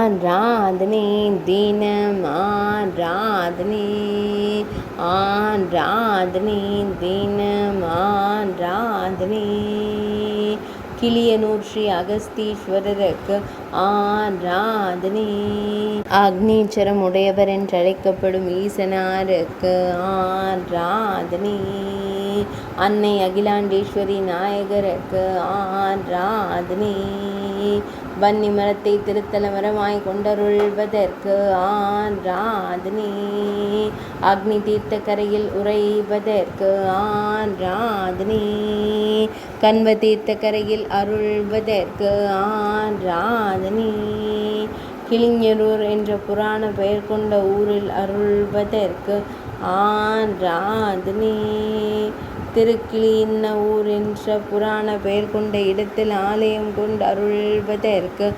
ஆராதனை தினம் ஆராதனை ஆராதனை தினம் ஆராதனை கிளியனூர் ஸ்ரீ அகஸ்தீஸ்வரருக்கு ஆராதனை அக்னீச்சரம் உடையவர் என்றழைக்கப்படும் ஈசனாருக்கு ஆராதனை அன்னை அகிலாண்டேஸ்வரி நாயகருக்கு ஆராதனை வன்னி மரத்தை திருத்தல மரமாய் கொண்டருள்வதற்கு ஆராதனை அக்னி தீர்த்த கரையில் உறைவதற்கு ஆராதனை கண்வ தீர்த்த கரையில் அருள்வதற்கு ஆராதனை கிளிஞரூர் என்ற புராண பெயர் கொண்ட ஊரில் அருள்வதற்கு ஆராதனை திருக்கிளி இன்ன ஊர் என்ற புராண பெயர் கொண்ட இடத்தில் ஆலயம் கொண்டு அருள்வதற்கு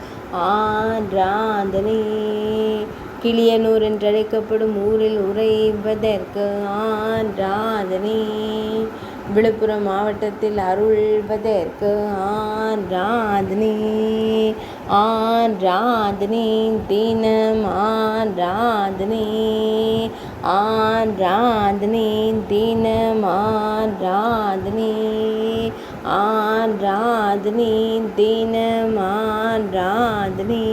ஆராதனை கிளியனூர் என்றழைக்கப்படும் ஊரில் உறைவதற்கு ஆராதனை விழுப்புரம் மாவட்டத்தில் அருள்வதற்கு ஆராதனை ஆராதனை தினம் ஆராதனை ஆராதனை தினம் ஆராதனை ஆராதனை தினம் ஆராதனை